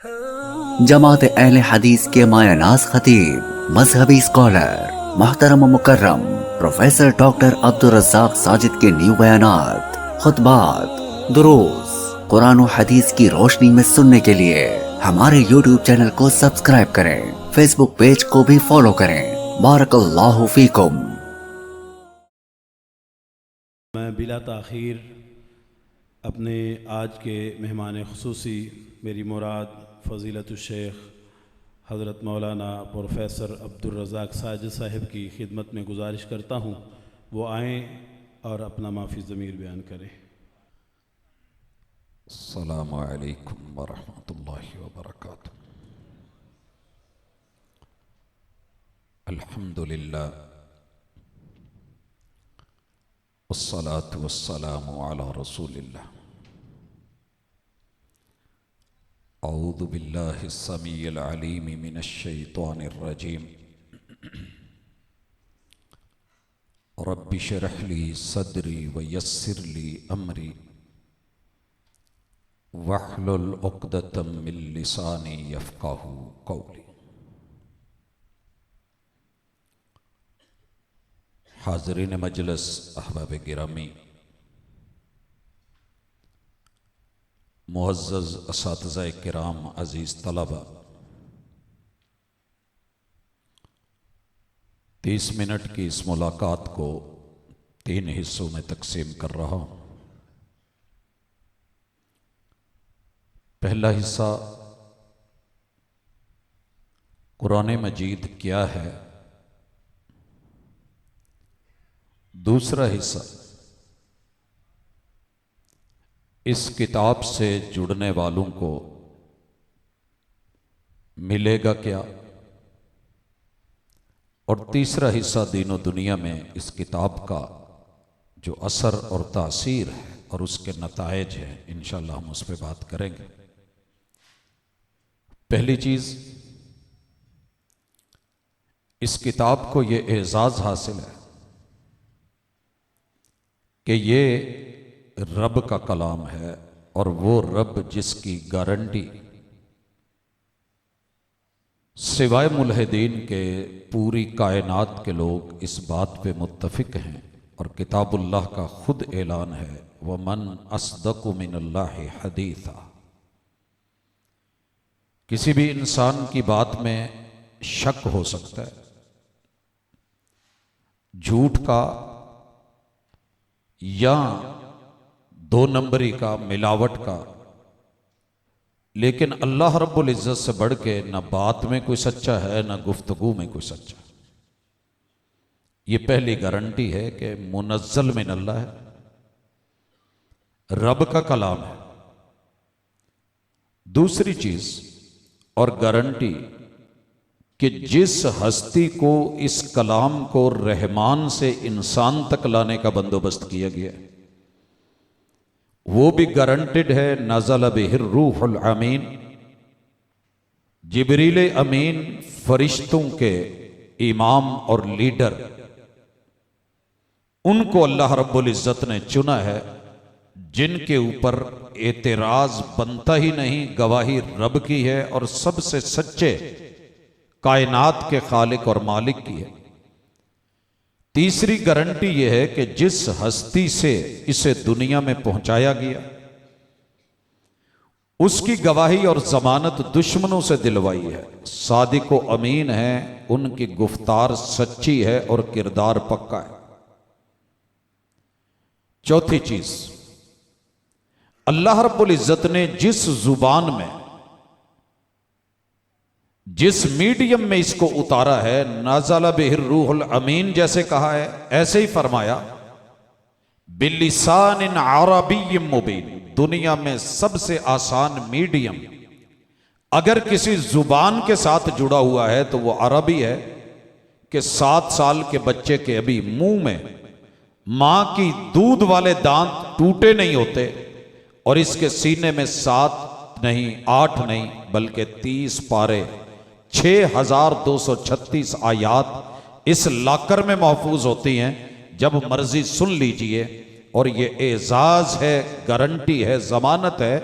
जमात अहले हदीस के मायानाज खतीब, मजहबी स्कॉलर, मोहतरम मुकर्रम प्रोफेसर डॉक्टर अब्दुल रज़्ज़ाक साजिद के न्यू बयानात, खुतबात, दुरूस, कुरान और हदीस की रोशनी में सुनने के लिए हमारे यूट्यूब चैनल को सब्सक्राइब करें, फेसबुक पेज को भी फॉलो करें। बारकल्लाहु फीकुम। मैं बिला ताख़ीर अपने आज के मेहमान खुसूसी मेरी मुराद फ़ज़ीलतुश्शेख हज़रत मौलाना प्रोफेसर अब्दुल रज़्ज़ाक साजिद साहिब की खिदमत में गुजारिश करता हूँ वो आएँ और अपना माफ़ी ज़मीर बयान करें। अस्सलामु अलैकुम वरहमतुल्लाहि वबरकातुहू। अल्हम्दुलिल्लाह वस्सलातु वस्सलामु अला रसूलिल्लाह। औज़ु बिल्लाहि स्समीइल अलीम मिनश शैतानिर रजीम। रब्बि इश्रह ली सदरी व यस्सिर ली अमरी वहलुल उक़दतम मिन लिसानी यफ़क़हू क़ौली। हाज़रीन मजलिस, अहबाब गिरामी, मुअज़्ज़ज़ असातिज़ा किराम, अज़ीज़ तलबा, 30 मिनट की इस मुलाकात को 3 हिस्सों में तकसीम कर रहा हूँ। पहला हिस्सा कुरान मजीद क्या है, दूसरा हिस्सा इस किताब से जुड़ने वालों को मिलेगा क्या, और तीसरा हिस्सा दीनो दुनिया में इस किताब का जो असर और तासीर है और उसके नताइज है, इंशाअल्लाह हम उस पर बात करेंगे। पहली चीज, इस किताब को ये एजाज हासिल है कि ये रब का कलाम है, और वो रब जिसकी गारंटी सिवाय मुल्हिदीन के पूरी कायनात के लोग इस बात पे मुत्तफिक हैं, और किताबुल्लाह का खुद ऐलान है, वमन अस्दक़ु मिनल्लाहि हदीसा। किसी भी इंसान की बात में शक हो सकता है, झूठ का या 2 नंबरी का, मिलावट का, लेकिन अल्लाह रब्बुल इज़्ज़त से बढ़ के न बात में कोई सच्चा है न गुफ्तगू में कोई सच्चा। ये पहली गारंटी है कि मुनज़्ज़ल मिन अल्लाह है, रब का कलाम है। दूसरी चीज और गारंटी कि जिस हस्ती को इस कलाम को रहमान से इंसान तक लाने का बंदोबस्त किया गया है, वो भी गारंटेड है। नज़ल बिहिर रूहुल अमीन, जिब्रील अमीन फरिश्तों के इमाम और लीडर, उनको अल्लाह रब्बुल इज़्ज़त ने चुना है, जिनके ऊपर एतराज बनता ही नहीं, गवाही रब की है और सबसे सच्चे कायनात के खालिक और मालिक की है। तीसरी गारंटी यह है कि जिस हस्ती से इसे दुनिया में पहुंचाया गया, उसकी गवाही और जमानत दुश्मनों से दिलवाई है, सादिक व अमीन है, उनकी गुफ्तार सच्ची है और किरदार पक्का है। चौथी चीज, अल्लाह रब्बुल इज़्ज़त ने जिस जुबान में, जिस मीडियम में इसको उतारा है, नज़ल बिहिर रूहुल अमीन जैसे कहा है, ऐसे ही फरमाया बिलिसानिन अरबिय्यिम मुबीन। दुनिया में सबसे आसान मीडियम अगर किसी जुबान के साथ जुड़ा हुआ है तो वो अरबी है, कि 7 साल के बच्चे के अभी मुंह में मां की दूध वाले दांत टूटे नहीं होते, और इसके सीने में 7 नहीं 8 नहीं बल्कि 30 पारे 6236 आयात इस लाकर में महफूज होती हैं। जब मर्जी सुन लीजिए, और ये एजाज है, गारंटी है, जमानत है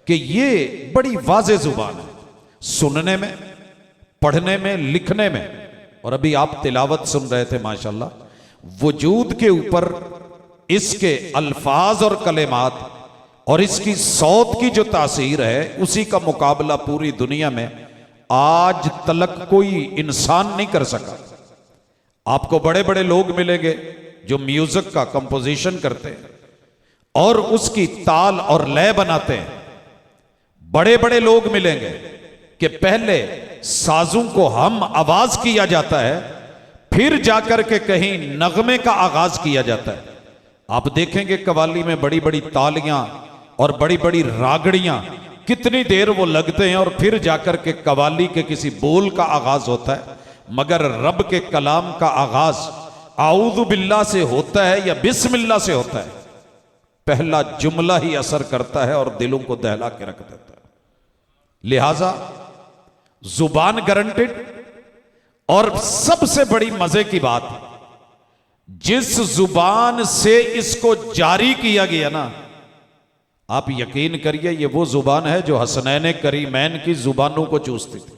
कि ये बड़ी वाज़े जुबान है। सुनने में, पढ़ने में, लिखने में। और अभी आप तिलावत सुन रहे थे माशाल्लाह, वजूद के ऊपर इसके अल्फाज और कलेमात और इसकी सौत की जो तासीर है, उसी का मुकाबला पूरी दुनिया में आज तक कोई इंसान नहीं कर सका। आपको बड़े बड़े लोग मिलेंगे जो म्यूजिक का कंपोजिशन करते हैं और उसकी ताल और लय बनाते हैं। बड़े बड़े लोग मिलेंगे कि पहले साजों को हम आवाज किया जाता है, फिर जाकर के कहीं नगमे का आगाज किया जाता है। आप देखेंगे कव्वाली में बड़ी बड़ी तालियां और बड़ी बड़ी रागड़ियां, कितनी देर वो लगते हैं और फिर जाकर के कव्वाली के किसी बोल का आगाज होता है। मगर रब के कलाम का आगाज आऊज़ु बिल्लाह से होता है या बिस्मिल्लाह से होता है। पहला जुमला ही असर करता है और दिलों को दहला के रख देता है। लिहाजा जुबान गारंटेड। और सबसे बड़ी मजे की बात, जिस जुबान से इसको जारी किया गया ना, आप यकीन करिए ये वो जुबान है जो हसनैन करीमैन की जुबानों को चूसती थी।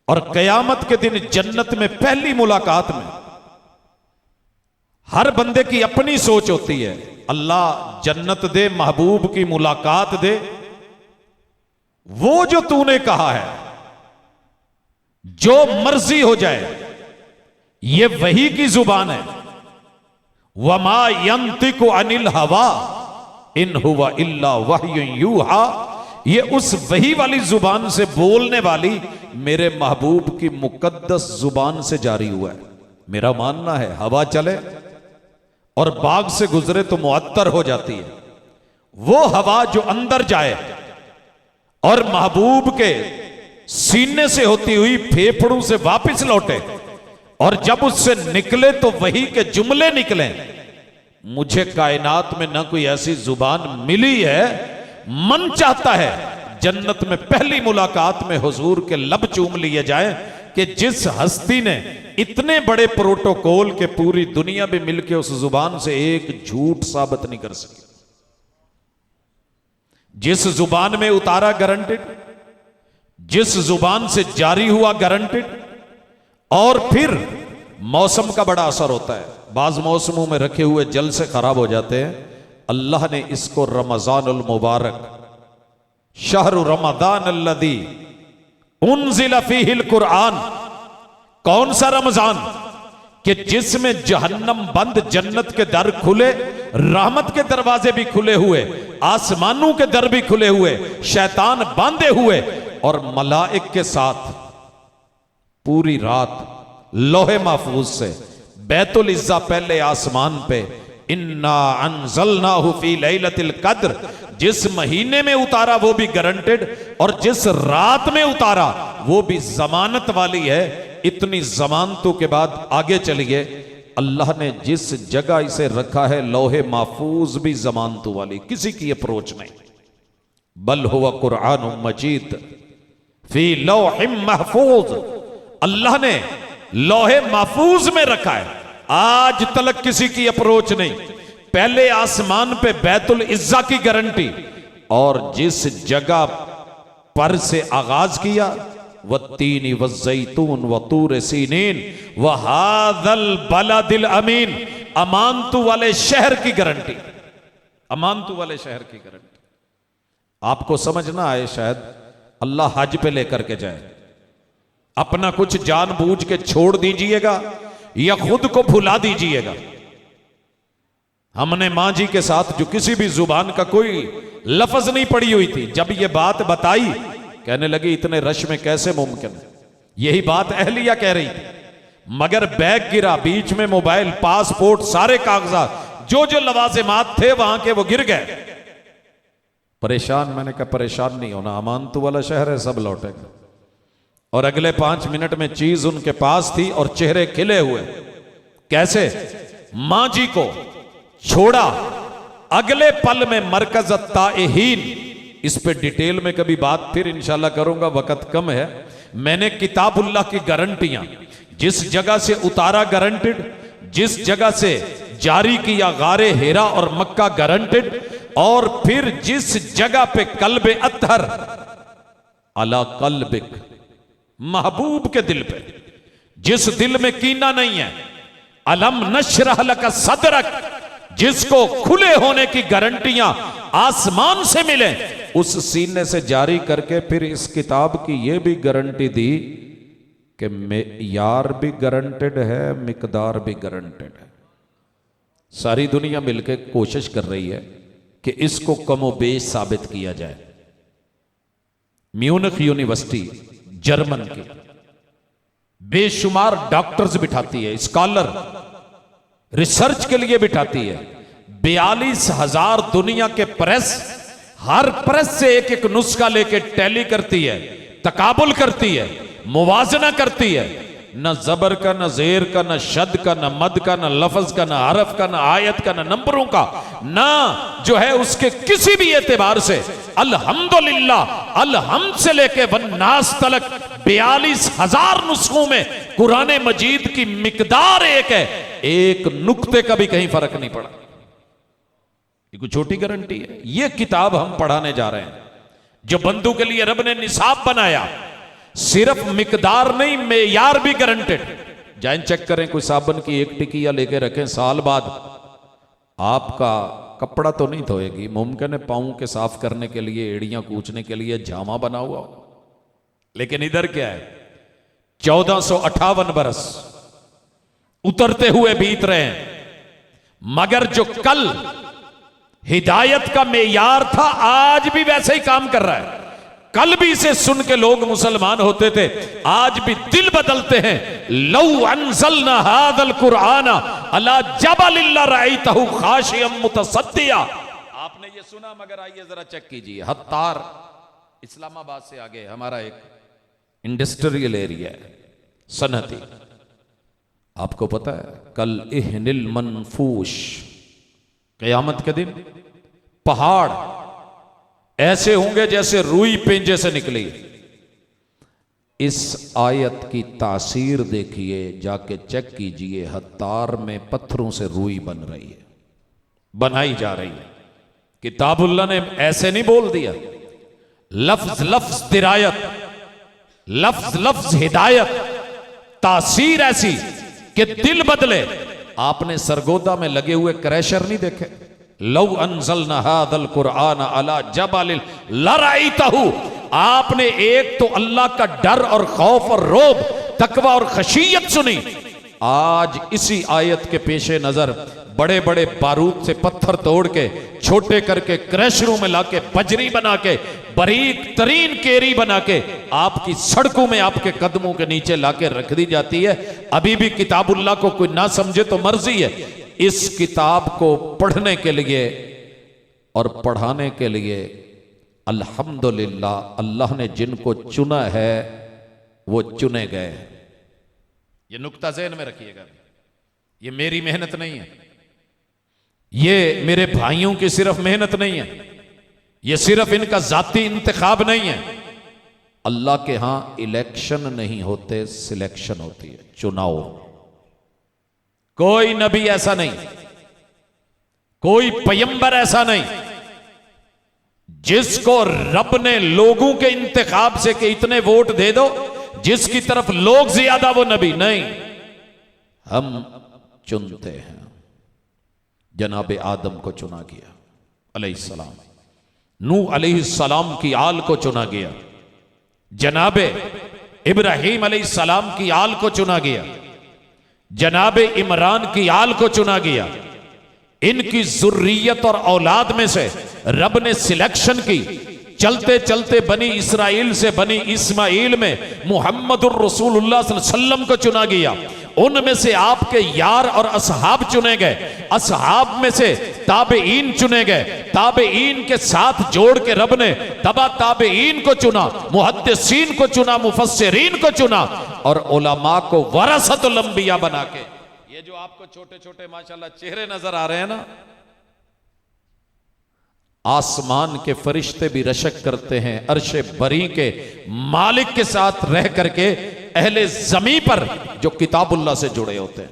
और कयामत के दिन जन्नत में पहली मुलाकात में हर बंदे की अपनी सोच होती है, अल्लाह जन्नत दे, महबूब की मुलाकात दे। वो जो तूने कहा है, जो मर्जी हो जाए, ये वही की जुबान है। वमा यंतिकु अनिल हवा इन हुवा इल्ला वह्युन यूहा। ये उस वही वाली जुबान से बोलने वाली मेरे महबूब की मुकद्दस जुबान से जारी हुआ है। मेरा मानना है हवा चले और बाग से गुजरे तो मुअत्तर हो जाती है। वो हवा जो अंदर जाए और महबूब के सीने से होती हुई फेफड़ों से वापस लौटे और जब उससे निकले तो वही के जुमले निकले। मुझे कायनात में ना कोई ऐसी जुबान मिली है। मन चाहता है जन्नत में पहली मुलाकात में हुजूर के लब चूम लिए जाए कि जिस हस्ती ने इतने बड़े प्रोटोकॉल के पूरी दुनिया में मिलकर उस जुबान से एक झूठ साबित नहीं कर सकी। जिस जुबान में उतारा गारंटेड, जिस जुबान से जारी हुआ गारंटेड। और फिर मौसम का बड़ा असर होता है। बाज मौसमों में रखे हुए जल से खराब हो जाते हैं। अल्लाह ने इसको रमजानुल मुबारक, शहरु रमजान अल्लज़ी उन्ज़िला फ़ीहिल कुरआन, कौन सा रमजान कि जिसमें जहन्नम बंद, जन्नत के दर खुले, रहमत के दरवाजे भी खुले हुए, आसमानों के दर भी खुले हुए, शैतान बांधे हुए और मलाइक के साथ पूरी रात लोहे महफूज से बैतुल इज्जा पहले आसमान पे, इन्ना अंज़लनाहु फी लैलतिल कद्र, जिस महीने में उतारा वो भी गारंटेड और जिस रात में उतारा वो भी जमानत वाली है। इतनी जमानतों के बाद आगे चलिए, अल्लाह ने जिस जगह इसे रखा है लौहे महफूज भी जमानतों वाली, किसी की अप्रोच नहीं। बल हुवा कुरआन मजीद फी लौहिम महफूज, अल्लाह ने लौहे महफूज में रखा है। आज तक किसी की अप्रोच नहीं। पहले आसमान पे बैतुल इज्जा की गारंटी और जिस जगह पर से आगाज किया, वत्तीनी वज़्ज़ैतून वतूर सीनीन वहादल बलदिल अमीन, अमानतू वाले शहर की गारंटी, अमानतू वाले शहर की गारंटी। आपको समझ ना आए शायद, अल्लाह हज पे लेकर के जाए, अपना कुछ जानबूझ के छोड़ दीजिएगा या खुद को भुला दीजिएगा। हमने मां जी के साथ जो किसी भी जुबान का कोई लफ्ज नहीं पड़ी हुई थी, जब ये बात बताई कहने लगी इतने रश में कैसे मुमकिन है। यही बात अहलिया कह रही थी, मगर बैग गिरा, बीच में मोबाइल, पासपोर्ट, सारे कागजात, जो जो लवाजिमात थे वहां के वो गिर गए। परेशान। मैंने कहा परेशान नहीं होना, अमानतू वाला शहर है, सब लौटेगा। और अगले 5 मिनट में चीज उनके पास थी और चेहरे खिले हुए। कैसे? मां जी को छोड़ा, अगले पल में मरकज ताइहीन, इस पे डिटेल में कभी बात फिर इंशाल्लाह करूंगा, वक्त कम है। मैंने किताबुल्लाह की गारंटियां, जिस जगह से उतारा गारंटेड, जिस जगह से जारी किया गारे हेरा और मक्का गारंटेड, और फिर जिस जगह पे कल्बे अत्हर अला कल्बिक, महबूब के दिल पे, जिस दिल में कीना नहीं है। अलम नशरह लक सदरक, जिसको खुले होने की गारंटियां आसमान से मिले, उस सीने से जारी करके फिर इस किताब की यह भी गारंटी दी कि यार भी गारंटेड है, मिकदार भी गारंटेड है। सारी दुनिया मिलकर कोशिश कर रही है कि इसको कमोबेश साबित किया जाए। म्यूनिख यूनिवर्सिटी जर्मन की बेशुमार डॉक्टर्स बिठाती है, स्कॉलर रिसर्च के लिए बिठाती है। 42,000 दुनिया के प्रेस, हर प्रेस से एक एक नुस्खा लेके टैली करती है, तकाबुल करती है, मुवाजना करती है। न जबर का, न जेर का, न शद का, न मद का, न लफ्ज का, न हरफ का, न आयत का, न नंबरों का, न जो है उसके किसी भी एतबार से अल्हम्दुलिल्लाह, अलहम्द से लेके वन्नास तलक 42,000 नुस्खों में कुरान मजीद की मिकदार एक है। एक नुक्ते का भी कहीं फर्क नहीं पड़ा। ये कोई छोटी गारंटी है। ये किताब हम पढ़ाने जा रहे हैं जो बंदों के लिए रब ने निसाब बनाया। सिर्फ मिकदार नहीं, मेयार भी गारंटेड। जाएं चेक करें, कोई साबुन की एक टिकिया लेके रखें, साल बाद आपका कपड़ा तो नहीं धोएगी, मुमकिन है पाँव के साफ करने के लिए, एड़ियां कूचने के लिए जामा बना हुआ हो। लेकिन इधर क्या है, 1458 बरस उतरते हुए बीत रहे हैं, मगर जो कल हिदायत का मेयार था आज भी वैसे ही काम कर रहा है। कल भी इसे सुन के लोग मुसलमान होते थे, आज भी दिल बदलते हैं। लौ अनज़लना हाज़ल कुरआना अला जबलिन लरअयतहु खाशियम मुतसद्दिया। आपने ये सुना, मगर आइए जरा चेक कीजिए। हत्तार इस्लामाबाद से आगे हमारा एक इंडस्ट्रियल एरिया है, सनती। आपको पता है कल इहनिल मनफूश, क़यामत के दिन पहाड़ ऐसे होंगे जैसे रुई पेंजे से निकली। इस आयत की तासीर देखिए, जाके चेक कीजिए। हत्तार में पत्थरों से रुई बन रही है, बनाई जा रही है। किताबुल्लाह ने ऐसे नहीं बोल दिया। लफ्ज लफ्ज दिरायत, लफ्ज लफ्ज हिदायत, तासीर ऐसी कि दिल बदले। आपने सरगोदा में लगे हुए क्रैशर नहीं देखे? लौ अनज़लना हाज़ल कुरआन अला जबलिन लरअयतहु। आपने एक तो अल्लाह का डर और खौफ और रोब, तकवा और खशियत सुनी। आज इसी आयत के पेशे नजर बड़े बड़े बारूद से पत्थर तोड़ के, छोटे करके, क्रैशरों में लाके, बजरी बना के, बारीक तरीन केरी बना के आपकी सड़कों में आपके कदमों के नीचे लाके रख दी जाती है। अभी भी किताबुल्लाह को कोई ना समझे तो मर्जी है। इस किताब को पढ़ने के लिए और पढ़ाने के लिए अल्हम्दुलिल्लाह अल्लाह ने जिनको चुना है वो चुने गए। ये नुक्ता ज़हन में रखिएगा। ये मेरी मेहनत नहीं है, ये मेरे भाइयों की सिर्फ मेहनत नहीं है, ये सिर्फ इनका जाती इंतखाब नहीं है। अल्लाह के यहां इलेक्शन नहीं होते, सिलेक्शन होती है, चुनाव। कोई नबी ऐसा नहीं, कोई पैगंबर ऐसा नहीं जिसको रब ने लोगों के इंतखाब से कि इतने वोट दे दो, जिसकी तरफ लोग ज्यादा वो नबी नहीं। हम चुनते हैं। जनाबे आदम को चुना गया अलैहिस्सलाम, नूह अलैहिस्सलाम की आल को चुना गया, जनाबे इब्राहीम अलैहिस्सलाम की आल को चुना गया, जनाबे इमरान की आल को चुना गया। इनकी जुर्रियत और औलाद में से रब ने सिलेक्शन की। चलते चलते बनी इसराइल से बनी इस्माइल में मुहम्मदुर रसूलुल्लाह सल्लल्लाहु अलैहि वसल्लम को चुना गया। उनमें से आपके यार और असहाब चुने गए, असहाब में से ताबेईन चुने गए, ताबेईन के साथ जोड़ के रब ने तबा ताबेईन को चुना, मुहद्दिसीन को चुना, मुफस्सिरीन को चुना और उलमा को वरसतुल अंबिया बना के। ये जो आपको छोटे छोटे माशाल्लाह चेहरे नजर आ रहे हैं ना, आसमान के फरिश्ते भी रशक करते हैं अर्शे बरी के मालिक के साथ रह करके, अहले जमी पर जो किताबुल्लाह से जुड़े होते हैं।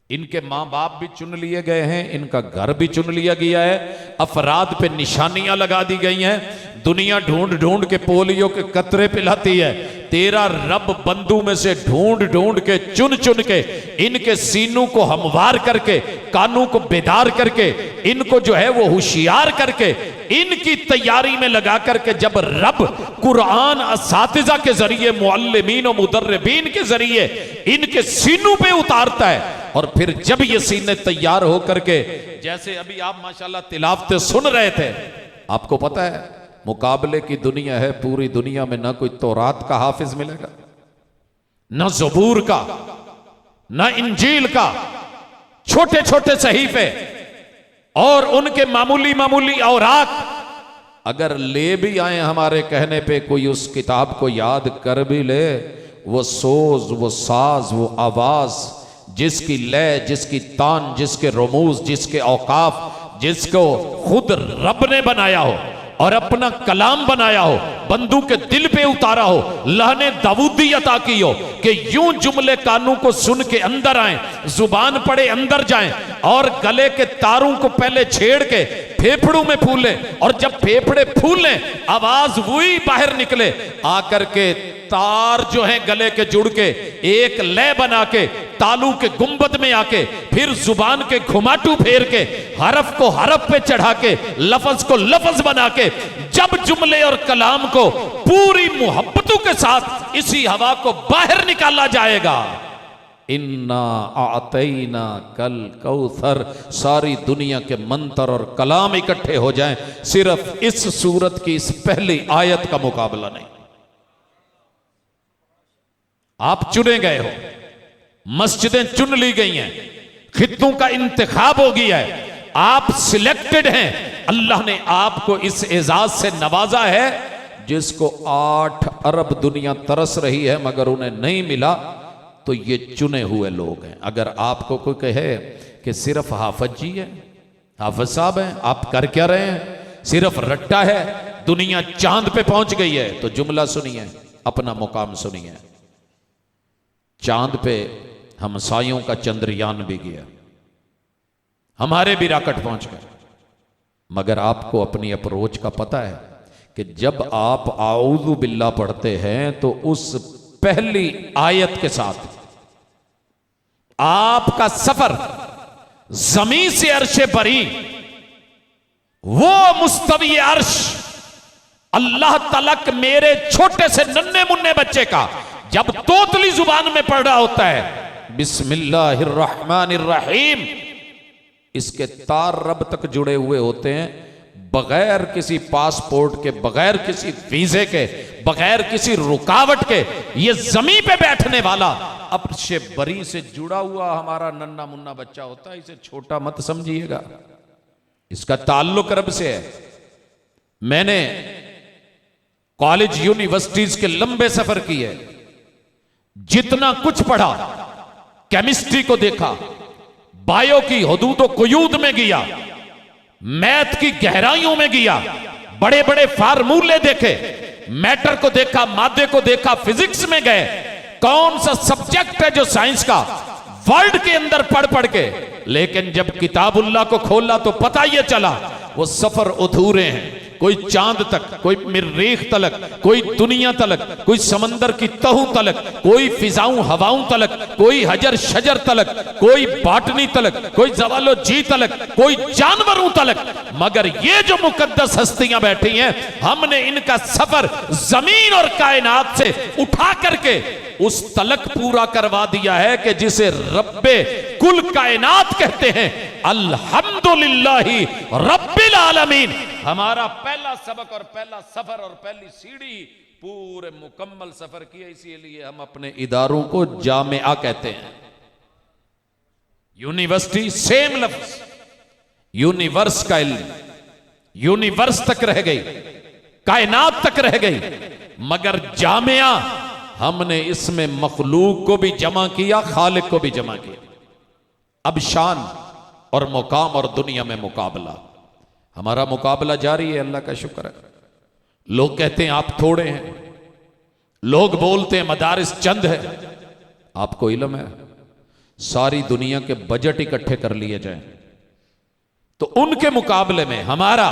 इनके माँ बाप भी चुन लिए गए हैं, इनका घर भी चुन लिया गया है, अफराद पे निशानियां लगा दी गई हैं। दुनिया ढूंढ ढूंढ के पोलियो के कतरे पिलाती है, तेरा रब बंदू में से ढूंढ ढूंढ के चुन चुन के इनके सीनों को हमवार करके, कानों को बेदार करके, इनको जो है वो होशियार करके, इनकी तैयारी में लगा करके जब रब कुरान असातिज़ा के जरिए, मुअल्लिमीन और मुदर्रिबीन के जरिए इनके सीनों पे उतारता है, और फिर जब ये सीने तैयार हो करके, जैसे अभी आप माशाल्लाह तिलावतें सुन रहे थे, आपको पता है मुकाबले की दुनिया है, पूरी दुनिया में ना कोई तौरात का हाफिज मिलेगा, ना ज़बूर का, ना इंजील का, छोटे छोटे सहीफे और उनके मामूली मामूली औराक अगर ले भी आए हमारे कहने पे, कोई उस किताब को याद कर भी ले, वो सोज, वो साज, वो आवाज, जिसकी लय, जिसकी तान, जिसके रमूज, जिसके औकाफ, जिसको खुद रब ने बनाया हो और अपना कलाम बनाया हो, बंदू के दिल पे उतारा हो, अल्लाह ने दाऊदी अता की हो कि यूं जुमले कानों को सुन के अंदर आए, जुबान पड़े अंदर जाएं, और गले के तारों को पहले छेड़ के फेफड़ों में फूले, और जब फेफड़े फूले आवाज वही बाहर निकले, आकर के तार जो है गले के जुड़ के एक लय बना के तालू के गुंबद में आके, फिर जुबान के घुमाटू फेर के, हरफ को हरफ पे चढ़ा के, लफ्ज को लफ्ज बना के, जब जुमले और कलाम को पूरी मोहब्बतों के साथ इसी हवा को बाहर निकाला जाएगा, इन्ना आतैना कल कौसर, सारी दुनिया के मंत्र और कलाम इकट्ठे हो जाएं, सिर्फ इस सूरत की इस पहली आयत का मुकाबला नहीं। आप चुने गए हो, मस्जिदें चुन ली गई हैं, खित्तों का इंतखाब हो गया है, आप सिलेक्टेड हैं, अल्लाह ने आपको इस एजाज से नवाजा है जिसको 8 अरब दुनिया तरस रही है मगर उन्हें नहीं मिला, तो ये चुने हुए लोग हैं। अगर आपको कोई कहे कि सिर्फ हाफिज जी है, हाफिज साहब हैं, आप कर क्या रहे हैं, सिर्फ रट्टा है, दुनिया चांद पे पहुंच गई है, तो जुमला सुनिए, अपना मुकाम सुनिए। चांद पे हमसायों का चंद्रयान भी गया, हमारे भी रॉकेट पहुंच गए, मगर आपको अपनी अप्रोच का पता है कि जब आप आऊज़ु बिल्लाह पढ़ते हैं तो उस पहली आयत के साथ आपका सफर जमीन से अर्शे बरी, वो मुस्तवी अर्श अल्लाह तलक मेरे छोटे से नन्हे मुन्ने बच्चे का जब तोतली जुबान में पढ़ रहा होता है, बिस्मिल्लाहिर्रहमानिर्रहीम, इसके तार रब तक जुड़े हुए होते हैं, बगैर किसी पासपोर्ट के, बगैर किसी वीजे के, बगैर किसी रुकावट के, ये जमीन पे बैठने वाला अर्शे बरी से जुड़ा हुआ हमारा नन्ना मुन्ना बच्चा होता है। इसे छोटा मत समझिएगा, इसका ताल्लुक रब से है। मैंने कॉलेज यूनिवर्सिटीज के लंबे सफर किए, जितना कुछ पढ़ा, केमिस्ट्री को देखा, बायो की हुदूद कुयूद में गया, मैथ की गहराइयों में गया, बड़े बड़े फार्मूले देखे, मैटर को देखा, मादे को देखा, फिजिक्स में गए, कौन सा सब्जेक्ट है जो साइंस का, वर्ल्ड के अंदर पढ़ पढ़ के, लेकिन जब किताबुल्लाह को खोला तो पता ये चला वो सफर अधूरे हैं। कोई चांद तक, कोई मरीख तलक, कोई दुनिया तलक, कोई समंदर की तहु तलक, कोई फिजाऊं हवाओं तलक, कोई हजर शजर तलक, कोई बाटनी तलक, कोई जवालो जी तलक, कोई जानवरों तलक, मगर ये जो मुकद्दस हस्तियां बैठी हैं, हमने इनका सफर जमीन और कायनात से उठा करके उस तलक पूरा करवा दिया है कि जिसे रब्बे कुल कायनात कहते हैं। अल्हम्दुलिल्लाहि रब्बिल आलमीन हमारा पहला सबक और पहला सफर और पहली सीढ़ी पूरे मुकम्मल सफर की है। इसीलिए हम अपने इदारों को जामिया कहते हैं। यूनिवर्सिटी सेम लफ्ज, यूनिवर्स का इल्म, यूनिवर्स तक रह गई, कायनात तक रह गई, मगर जामिया हमने इसमें मखलूक को भी जमा किया, खालिक को भी जमा किया। अब शान और मुकाम और दुनिया में मुकाबला, हमारा मुकाबला जारी है, अल्लाह का शुक्र है। लोग कहते हैं आप थोड़े हैं, लोग बोलते हैं मदारिस चंद है। आपको इल्म है सारी दुनिया के बजट इकट्ठे कर लिए जाएं तो उनके मुकाबले में हमारा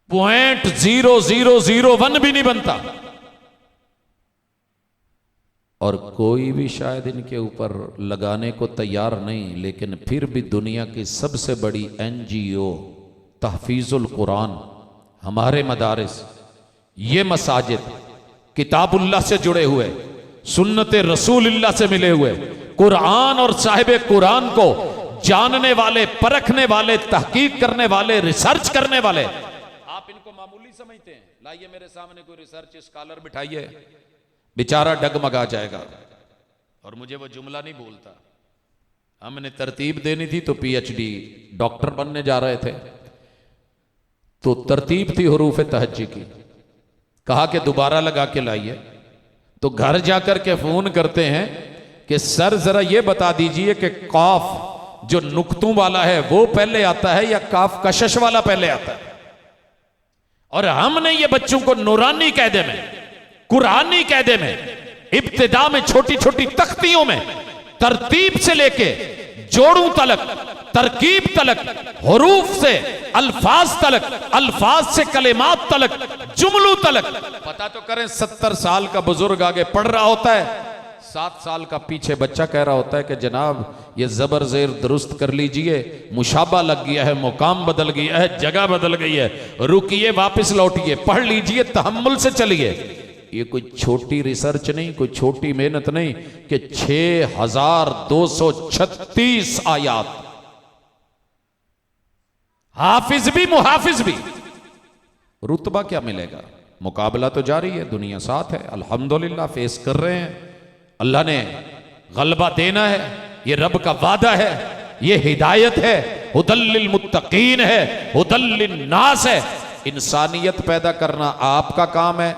.0001 भी नहीं बनता। और कोई भी शायद इनके ऊपर लगाने को तैयार नहीं, लेकिन फिर भी दुनिया की सबसे बड़ी NGO तहफीजुल कुरान, हमारे मदारिस, ये मसाजिद किताबुल्लाह से जुड़े हुए, सुन्नत रसूलुल्लाह से मिले हुए, कुरान और साहिब कुरान को जानने वाले, परखने वाले, तहकीक करने वाले, रिसर्च करने वाले। आप इनको मामूली समझते हैं? लाइए मेरे सामने कोई रिसर्च स्कॉलर बिठाइए, बेचारा डगमगा जाएगा। और मुझे वो जुमला नहीं बोलता। हमने तरतीब देनी थी तो PhD डॉक्टर बनने जा रहे थे, तो तरतीब थी हुरूफ तहज्जी की। कहा कि दोबारा लगा के लाइए, तो घर जाकर के फोन करते हैं कि सर जरा ये बता दीजिए कि काफ जो नुक्तों वाला है वो पहले आता है या काफ कशश वाला पहले आता है। और हमने ये बच्चों को नूरानी कायदे में, कुरानी कायदे में, इब्तिदा में छोटी छोटी तख्तियों में तरतीब से लेके जोड़ों तलक, तरकीब तलक, हुरूफ से अल्फाज तलक, अल्फाज से कलिमात तलक, जुमलों तलक पता तो करें। 70 साल का बुजुर्ग आगे पढ़ रहा होता है, 7 साल का पीछे बच्चा कह रहा होता है कि जनाब ये जबर जेर दुरुस्त कर लीजिए, मुशाबा लग गया है, मुकाम बदल गया है, जगह बदल गई है, रुकिए वापस लौटिए, पढ़ लीजिए, तहम्मुल से चलिए। ये कोई छोटी रिसर्च नहीं, कोई छोटी मेहनत नहीं कि 6236 आयात, हाफिज भी मुहाफिज भी। रुतबा क्या मिलेगा? मुकाबला तो जारी है, दुनिया साथ है, अल्हम्दुलिल्लाह फेस कर रहे हैं। अल्लाह ने गलबा देना है, ये रब का वादा है, ये हिदायत है, हुदल्लिल मुत्तकीन है, हुदल्लिन नास है। इंसानियत पैदा करना आपका काम है,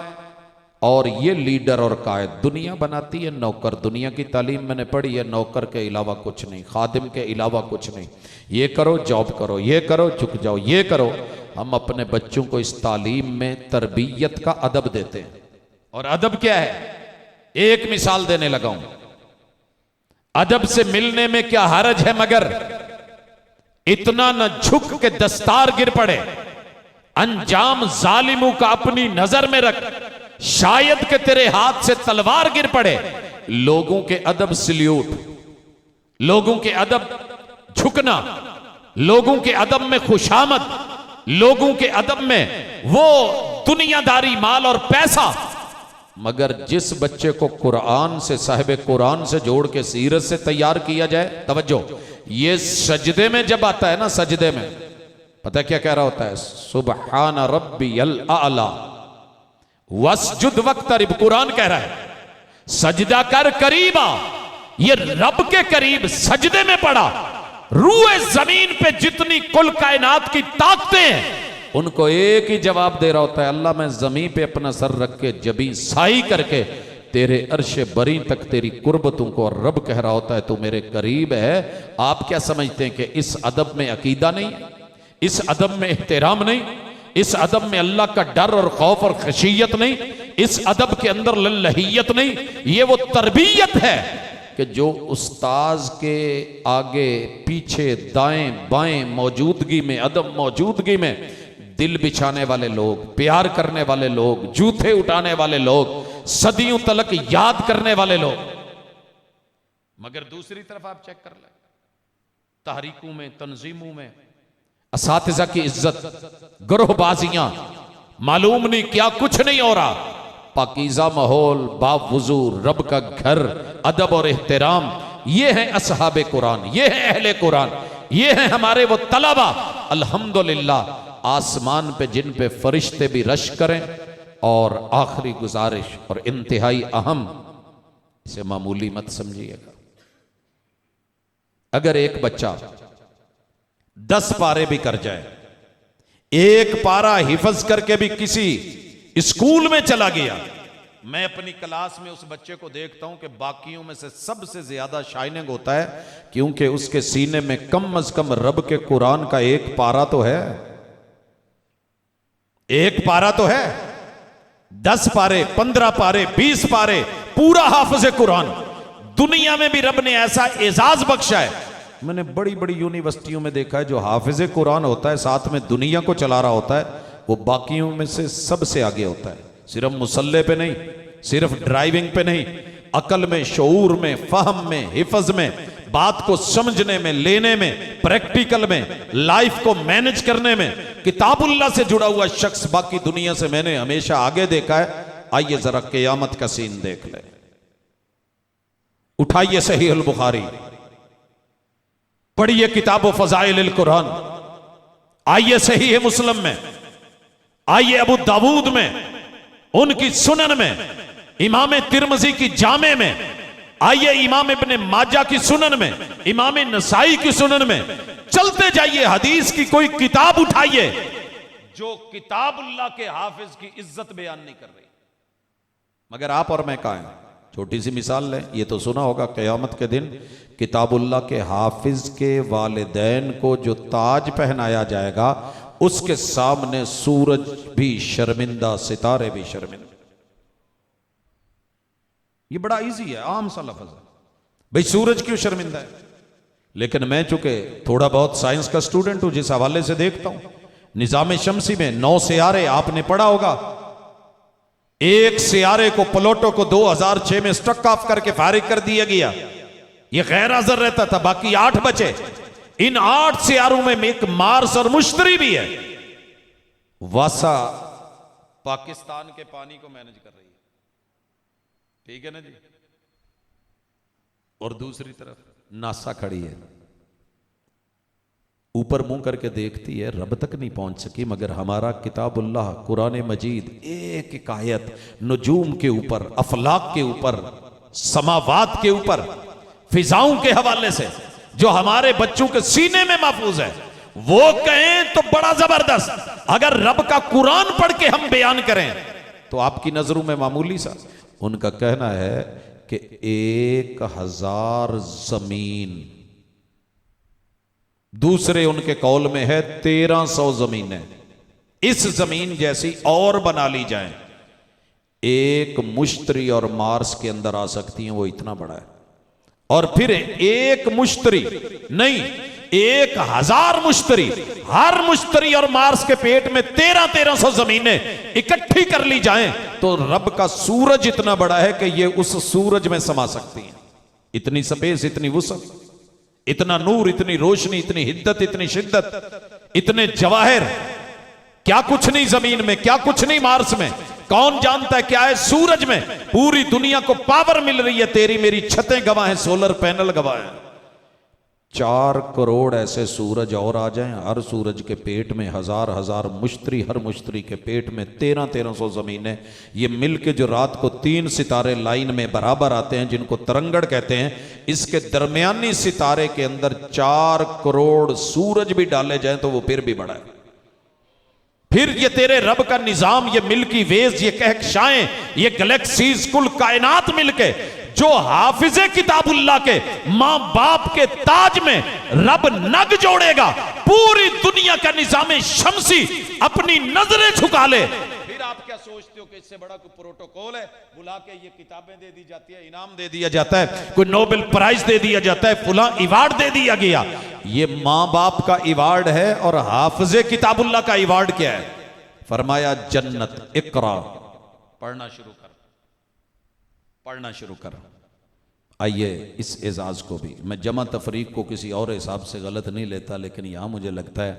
और ये लीडर और कायद दुनिया बनाती है, नौकर। दुनिया की तालीम मैंने पढ़ी है, नौकर के अलावा कुछ नहीं, खादिम के अलावा कुछ नहीं। ये करो, जॉब करो, ये करो, झुक जाओ, ये करो। हम अपने बच्चों को इस तालीम में तरबियत का अदब देते हैं। और अदब क्या है? एक मिसाल देने लगा हूं। अदब से मिलने में क्या हरज है, मगर इतना न झुक के दस्तार गिर पड़े। अंजाम जालिमों का अपनी नजर में रख, शायद कि तेरे हाथ से तलवार गिर पड़े। लोगों के अदब सल्यूट, लोगों के अदब झुकना, लोगों के अदब में खुशामद, लोगों के अदब में वो दुनियादारी, माल और पैसा। मगर जिस बच्चे को कुरान से, साहिब कुरान से जोड़ के सीरत से तैयार किया जाए, तवज्जो, ये सजदे में जब आता है ना, सजदे में पता क्या कह रहा होता है? सुबहान रब्बियल आला वस्जुद वक्तरिब। कुरान कह रहा है सजदा कर, करीबा। ये रब के करीब सजदे में पड़ा। रूए जमीन पे जितनी कुल कायनात की ताकतें हैं, उनको एक ही जवाब दे रहा होता है, अल्लाह मैं जमीन पे अपना सर रख के जबी साई करके तेरे अर्शे बरी तक तेरी कुर्बतों को, और रब कह रहा होता है तू मेरे करीब है। आप क्या समझते हैं कि इस अदब में अकीदा नहीं, इस अदब में एहतराम नहीं, इस अदब में अल्लाह का डर और खौफ और खशियत नहीं, इस अदब के अंदर लल्लहियत नहीं? ये वो तरबियत है कि जो उस्ताज के आगे पीछे दाएं बाएं मौजूदगी में, अदब मौजूदगी में दिल बिछाने वाले लोग, प्यार करने वाले लोग, जूते उठाने वाले लोग, सदियों तलक याद करने वाले लोग। मगर दूसरी तरफ आप चेक कर लें, तहरीकों में, तंजीमों में असातिज़ा की इज्जत, ग्रोहबाजियां, मालूम नहीं क्या कुछ नहीं हो रहा। पाकीज़ा माहौल, बावुजू रब का घर, अदब और एहतराम। ये है असहाबे कुरान, ये है अहले कुरान, ये है हमारे वो तलबा। अल्हम्दुलिल्लाह, आसमान पे जिन पे फरिश्ते भी रश करें। और आखिरी गुजारिश और इंतहाई अहम, इसे मामूली मत समझिएगा। अगर एक बच्चा 10 पारे भी कर जाए, एक पारा हिफज करके भी किसी स्कूल में चला गया, मैं अपनी क्लास में उस बच्चे को देखता हूं कि बाकियों में से सबसे ज्यादा शाइनिंग होता है, क्योंकि उसके सीने में कम अज कम रब के कुरान का एक पारा तो है, एक पारा तो है। 10 पारे, 15 पारे, 20 पारे, पूरा हाफिज कुरान। दुनिया में भी रब ने ऐसा एजाज बख्शा है। मैंने बड़ी बड़ी यूनिवर्सिटियों में देखा है, जो हाफिज कुरान होता है साथ में दुनिया को चला रहा होता है, वो बाकियों में से सबसे आगे होता है। सिर्फ मुसल्ले पे नहीं, सिर्फ ड्राइविंग पे नहीं, अकल में, शऊर में, फहम में, हिफज में, बात को समझने में, लेने में, प्रैक्टिकल में, लाइफ को मैनेज करने में किताबुल्लाह से जुड़ा हुआ शख्स बाकी दुनिया से मैंने हमेशा आगे देखा है। आइए जरा क़यामत का सीन देख ले। उठाइए सहीह अल बुखारी, पढ़िए किताब फ़ज़ाइल अल कुरान, आइए सहीह मुस्लिम में, आइए अबू दाऊद में, उनकी सुनन में, इमाम तिरमिज़ी की जामे में, आइए इमाम इब्ने माजा की सुनन में, इमाम नसाई की सुनन में, चलते जाइए। हदीस की कोई किताब उठाइए जो किताबुल्लाह के हाफिज की इज्जत बयान नहीं कर रही। मगर आप और मैं कहाँ हैं? छोटी सी मिसाल लें, ये तो सुना होगा क़यामत के दिन किताबुल्लाह के हाफिज के वालिदैन को जो ताज पहनाया जाएगा, उसके सामने सूरज भी शर्मिंदा, सितारे भी शर्मिंदा। ये बड़ा इजी है, आम सा लफ्ज है। भाई सूरज क्यों शर्मिंदा है? लेकिन मैं चूंकि थोड़ा बहुत साइंस का स्टूडेंट हूं, जिस हवाले से देखता हूं, निजाम शमसी में 9 सियारे आपने पढ़ा होगा। एक सियारे को, प्लूटो को 2006 में स्ट्रक ऑफ करके फारिग कर दिया गया। ये गैर हाजिर रहता था, बाकी 8 बचे। इन 8 सियारों में एक मार्स और मुश्तरी भी है। वासा पाकिस्तान के पानी को मैनेज कर रही है, ठीक है ना जी। और दूसरी तरफ नासा खड़ी है, ऊपर मुंह करके देखती है, रब तक नहीं पहुंच सकी। मगर हमारा किताबुल्लाह कुरान मजीद एक एक आयत नजूम के ऊपर, अफलाक के ऊपर, समावात के ऊपर, फिजाओं के हवाले से जो हमारे बच्चों के सीने में महफूज है, वो कहें तो बड़ा जबरदस्त। अगर रब का कुरान पढ़ के हम बयान करें तो आपकी नजरों में मामूली सा। उनका कहना है कि 1000 जमीन, दूसरे उनके कौल में है 1300 जमीनें, इस जमीन जैसी और बना ली जाए, एक मुश्तरी और मार्स के अंदर आ सकती हैं। वो इतना बड़ा है। और फिर एक मुश्तरी नहीं, 1000 मुश्तरी, हर मुश्तरी और मार्स के पेट में 1300 जमीनें इकट्ठी कर ली जाएं तो रब का सूरज इतना बड़ा है कि ये उस सूरज में समा सकती हैं। इतनी स्पेस, इतनी वुसअत, इतना नूर, इतनी रोशनी, इतनी हिद्दत, इतनी शिद्दत, इतने जवाहिर। क्या कुछ नहीं जमीन में, क्या कुछ नहीं मार्स में, कौन जानता है क्या है सूरज में। पूरी दुनिया को पावर मिल रही है। तेरी मेरी छतें गवाह हैं, सोलर पैनल गवाह हैं। 4 करोड़ ऐसे सूरज और आ जाएं, हर सूरज के पेट में 1000 मुश्तरी, हर मुश्तरी के पेट में 1300 जमीनें। ये मिलके जो रात को 3 सितारे लाइन में बराबर आते हैं, जिनको तरंगड़ कहते हैं, इसके दरमियानी सितारे के अंदर 4 करोड़ सूरज भी डाले जाएं तो वो फिर भी बड़ा है। फिर ये तेरे रब का निजाम, ये मिल्की वेज, ये कहकशाएं, ये गैलेक्सीज, कुल कायनात मिलके जो हाफिजे किताबुल्लाह के मां बाप के ताज में रब नग जोड़ेगा, पूरी दुनिया का निजाम शमसी अपनी नजरें झुका ले। फिर आप क्या सोचते हो कि इससे बड़ा कोई प्रोटोकॉल है? बुला के ये किताबें दे दी जाती है, इनाम दे दिया जाता है, कोई नोबेल प्राइज दे दिया जाता है, फुला अवार्ड दे दिया गया। ये मां बाप का अवार्ड है। और हाफिजे किताबुल्लाह का अवार्ड क्या है? फरमाया जन्नत, इकरा, पढ़ना शुरू कर, पढ़ना शुरू कर। आइए इस एजाज को भी, मैं जमा तफरीक को किसी और हिसाब से गलत नहीं लेता, लेकिन यहाँ मुझे लगता है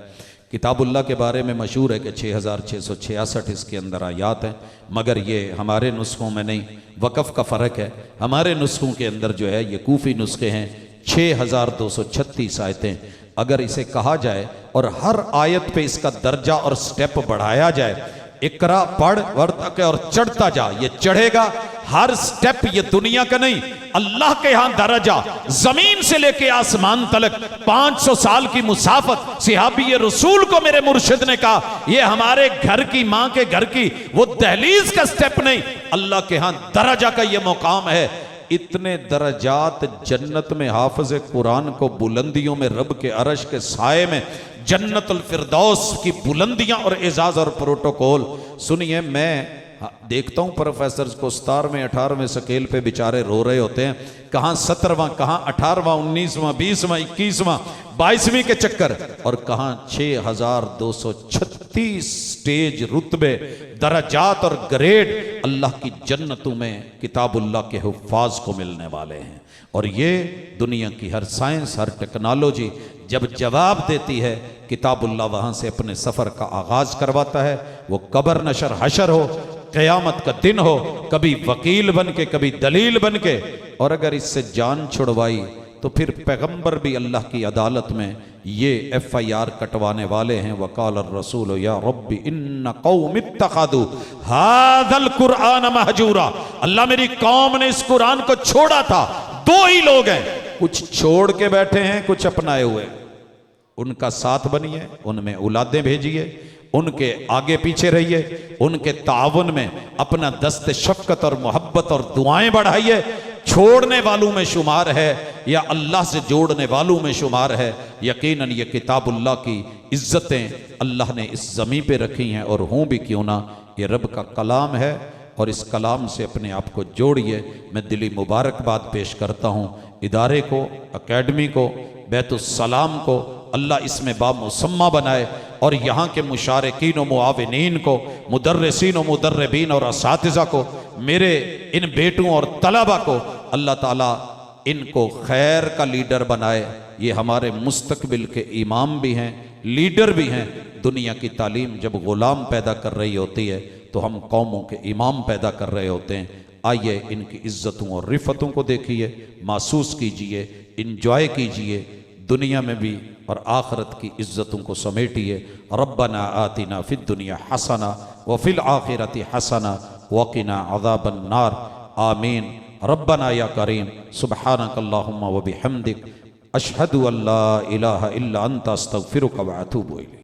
किताबुल्लाह के बारे में मशहूर है कि 6666 इसके अंदर आयात हैं, मगर ये हमारे नुस्खों में नहीं, वक़फ़ का फ़र्क है। हमारे नुस्खों के अंदर जो है ये कूफ़ी नुस्खे हैं, 6236 आयतें। अगर इसे कहा जाए और हर आयत पे इसका दर्जा और स्टेप बढ़ाया जाए, इकरा पढ़ वर्तक और चढ़ता जा, ये चढ़ेगा। हर स्टेप ये दुनिया का नहीं, अल्लाह के यहां दर्जा, जमीन से लेके आसमान तलक 500 साल की मुसाफत। सिहाबी रसूल को मेरे मुर्शिद ने कहा, ये हमारे घर की मां के घर की वो दहलीज का स्टेप नहीं, अल्लाह के यहां दर्जा का ये मुकाम है। इतने दर्जात जन्नत में हाफिज़ कुरान को बुलंदियों में रब के अरश के साए में जन्नतुल फिरदौस की बुलंदियां और एजाज और प्रोटोकॉल। सुनिए, मैं देखता हूं प्रोफेसर को 17वें 18वें स्केल पे बेचारे रो रहे होते हैं, कहां 17वां, कहां 18वां, 19वां, 20वां, 21वां, 22वीं के चक्कर, और कहां 6236 स्टेज, रुतबे, दराजात और ग्रेड अल्लाह की जन्नतों में किताबुल्लाह के हुफ्फाज को मिलने वाले हैं। और ये दुनिया की हर साइंस, हर टेक्नोलॉजी जब जवाब देती है, किताबुल्लाह वहां से अपने सफर का आगाज करवाता है। वो कब्र नशर हशर हो, क़यामत का दिन हो, कभी वकील बन के, कभी दलील बन के, और अगर इससे जान छुड़वाई तो फिर पैगंबर भी अल्लाह की अदालत में ये FIR कटवाने वाले हैं। वकाल रसूल या रब्बी इन्ना कौम इत्तखदू हाज़ल कुरआन महजूरा। अल्लाह मेरी कौम ने इस कुरान को छोड़ा था। दो ही लोग हैं, कुछ छोड़ के बैठे हैं, कुछ अपनाए हुए। उनका साथ बनिए, उनमें औलादें भेजिए, उनके आगे पीछे रहिए, उनके ताउन में अपना दस्त शफ़क़त और मोहब्बत और दुआएं बढ़ाइए। छोड़ने वालों में शुमार है या अल्लाह से जोड़ने वालों में शुमार है। यकीनन ये किताबुल्लाह की इज्जतें अल्लाह ने इस ज़मीन पे रखी हैं, और हों भी क्यों ना, ये रब का कलाम है, और इस कलाम से अपने आप को जोड़िए। मैं दिली मुबारकबाद पेश करता हूँ इदारे को, अकेडमी को, बैतुस्सलाम को। अल्लाह इसमें बामुसम्मा बनाए, और यहाँ के मुशारिकीन व मुआविनीन को, मुदर्रिसीन व मुदर्रिबीन और असातिज़ा को, मेरे इन बेटों और तलबा को अल्लाह ताला इनको खैर का लीडर बनाए। ये हमारे मुस्तकबिल के इमाम भी हैं, लीडर भी हैं। दुनिया की तालीम जब ग़ुलाम पैदा कर रही होती है तो हम कौमों के इमाम पैदा कर रहे होते हैं। आइए इनकी इज्जतों और रिफ़तों को देखिए, महसूस कीजिए, इंजॉय कीजिए, दुनिया में भी और आखिरत की इज्जतों को समेटिए। रब्बना आतिना फिद दुनिया हसना व फिल आखिरति हसना वक़िना अज़ाबन नार। आमीन। रब्बना या करीम सुब्हानकल्लाहुम्मा व बिहम्दिक अशहदु अल्ला इलाहा इल्ला अंता अस्तगफिरुका व अतूबु इलैक।